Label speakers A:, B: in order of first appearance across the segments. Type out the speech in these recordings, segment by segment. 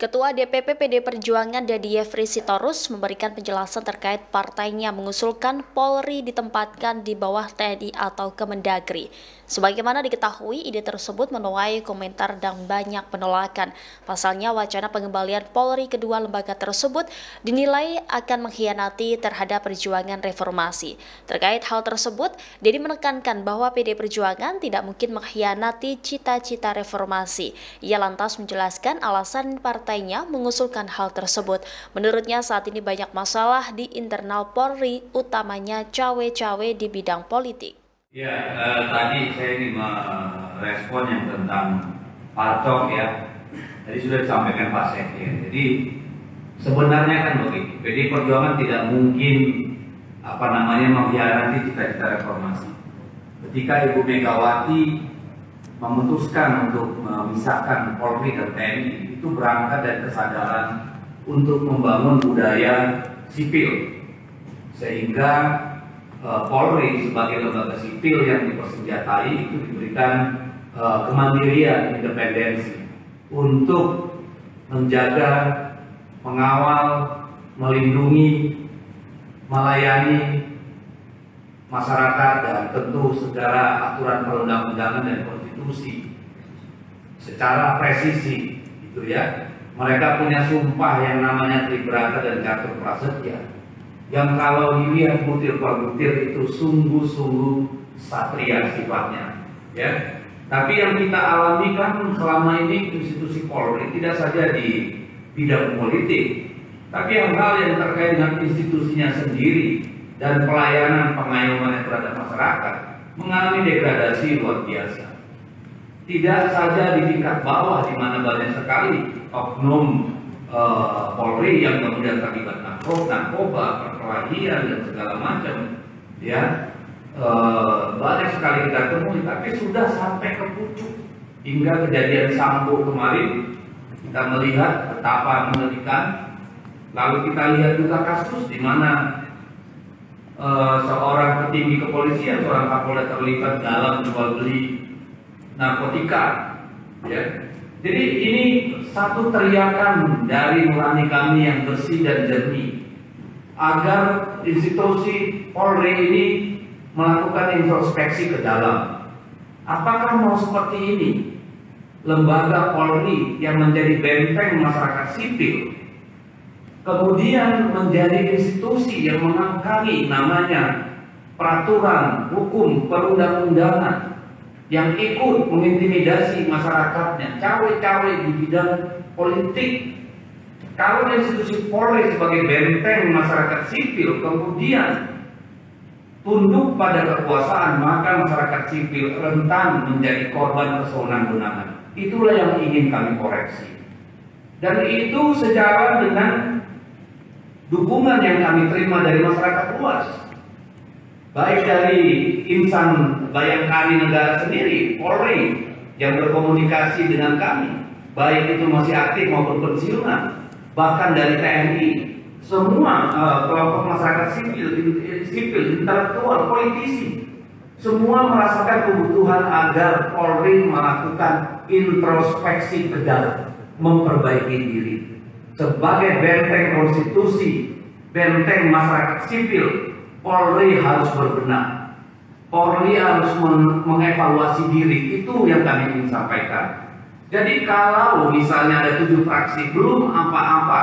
A: Ketua DPP PD Perjuangan Dedi Yefri Sitorus memberikan penjelasan terkait partainya mengusulkan Polri ditempatkan di bawah TNI atau Kemendagri. Sebagaimana diketahui, ide tersebut menuai komentar dan banyak penolakan. Pasalnya, wacana pengembalian Polri kedua lembaga tersebut dinilai akan mengkhianati terhadap perjuangan reformasi. Terkait hal tersebut, Dedi menekankan bahwa PD Perjuangan tidak mungkin mengkhianati cita-cita reformasi. Ia lantas menjelaskan alasan partainya mengusulkan hal tersebut. Menurutnya saat ini banyak masalah di internal Polri, utamanya cawe-cawe di bidang politik.
B: Ya, tadi saya ingin merespon yang tentang Parcok ya. Tadi sudah disampaikan Pak Sekjen. Jadi sebenarnya kan begini, PD Perjuangan tidak mungkin mengkhianati cita-cita reformasi. Ketika Ibu Megawati memutuskan untuk memisahkan Polri dan TNI, itu berangkat dari kesadaran untuk membangun budaya sipil, sehingga Polri sebagai lembaga sipil yang dipersenjatai itu diberikan kemandirian, independensi untuk menjaga, mengawal, melindungi, melayani masyarakat dan tentu segala aturan perundang-undangan dan konstitusi secara presisi, gitu ya. Mereka punya sumpah yang namanya Tribrata dan Catur Prasetya, yang kalau dilihat butir per butir itu sungguh-sungguh satria sifatnya, ya. Tapi yang kita alami kan selama ini institusi Polri tidak saja di bidang politik, tapi hal-hal yang terkait dengan institusinya sendiri dan pelayanan pengayoman terhadap masyarakat mengalami degradasi luar biasa. Tidak saja di tingkat bawah, di mana banyak sekali oknum Polri yang kemudian terlibat narkoba, perkelahian dan segala macam, ya, banyak sekali kita temui. Tapi sudah sampai ke pucuk hingga kejadian Sambo kemarin kita melihat betapa mengerikan. Lalu kita lihat juga kasus di mana seorang petinggi kepolisian, seorang Kapolda terlibat dalam jual beli narkotika, ya. Jadi ini satu teriakan dari nurani kami yang bersih dan jernih agar institusi Polri ini melakukan introspeksi ke dalam. Apakah mau seperti ini lembaga Polri yang menjadi benteng masyarakat sipil kemudian menjadi institusi yang mengangkangi namanya peraturan, hukum, perundang-undangan, yang ikut mengintimidasi masyarakatnya, cawe-cawe di bidang politik. Kalau institusi Polri sebagai benteng masyarakat sipil kemudian tunduk pada kekuasaan, maka masyarakat sipil rentan menjadi korban kesewenang-wenangan. Itulah yang ingin kami koreksi. Dan itu sejalan dengan dukungan yang kami terima dari masyarakat luas, baik dari insan bayangkari negara sendiri, Polri, yang berkomunikasi dengan kami, baik itu masih aktif maupun pensiunan, bahkan dari TNI, semua kelompok masyarakat sipil, intelektual, politisi, semua merasakan kebutuhan agar Polri melakukan introspeksi ke dalam, memperbaiki diri. Sebagai benteng konstitusi, benteng masyarakat sipil, Polri harus berbenah. Polri harus mengevaluasi diri. Itu yang kami ingin sampaikan. Jadi kalau misalnya ada 7 fraksi belum apa-apa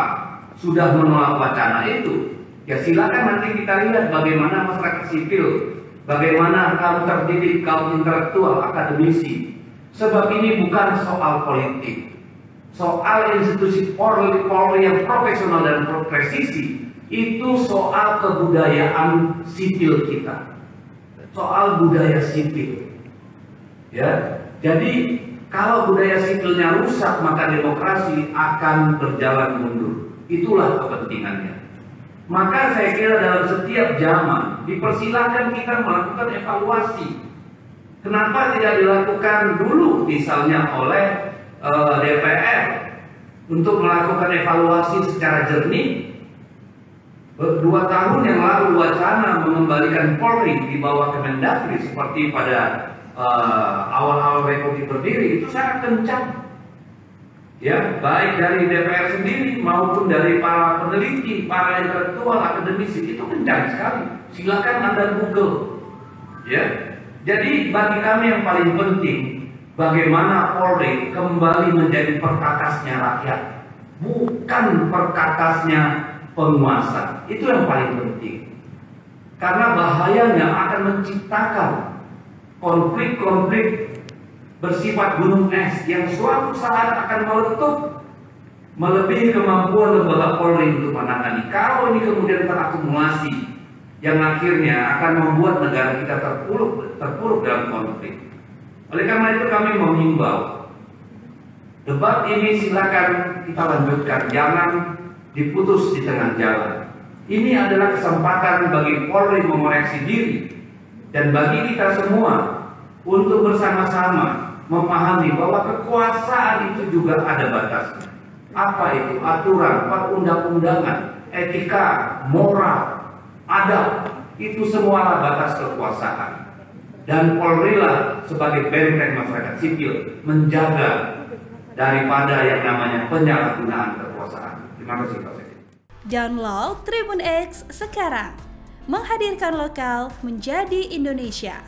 B: sudah menolak wacana itu, ya silakan nanti kita lihat bagaimana masyarakat sipil, bagaimana kaum terdidik, kaum intelektual, akademisi. Sebab ini bukan soal politik. Soal institusi Polri yang profesional dan presisi, itu soal kebudayaan sipil kita, soal budaya sipil, ya. Jadi kalau budaya sipilnya rusak, maka demokrasi akan berjalan mundur. Itulah kepentingannya. Maka saya kira dalam setiap zaman dipersilakan kita melakukan evaluasi. Kenapa tidak dilakukan dulu misalnya oleh DPR untuk melakukan evaluasi secara jernih? 2 tahun yang lalu wacana mengembalikan Polri di bawah Kemendagri seperti pada awal-awal Republik berdiri itu sangat kencang. ya, baik dari DPR sendiri maupun dari para peneliti, para intelektual, akademisi, itu kencang sekali. Silakan Anda Google, ya. Jadi bagi kami yang paling penting, bagaimana Polri kembali menjadi perkakasnya rakyat, bukan perkakasnya penguasa. Itu yang paling penting. Karena bahayanya akan menciptakan konflik-konflik bersifat gunung es yang suatu saat akan meletup melebihi kemampuan lembaga Polri untuk menangani. Kalau ini kemudian terakumulasi, yang akhirnya akan membuat negara kita terpuruk dalam konflik. Oleh karena itu kami menghimbau, debat ini silakan kita lanjutkan, jangan diputus di tengah jalan. Ini adalah kesempatan bagi Polri mengoreksi diri dan bagi kita semua untuk bersama-sama memahami bahwa kekuasaan itu juga ada batasnya. Apa itu? Aturan, perundang-undangan, etika, moral, adab, itu semua batas kekuasaan. Dan Polri lah sebagai benteng masyarakat sipil menjaga daripada yang namanya penyalahgunaan kekuasaan. Terima kasih Pak Sekjen.
C: Download Tribun X sekarang, menghadirkan lokal menjadi Indonesia.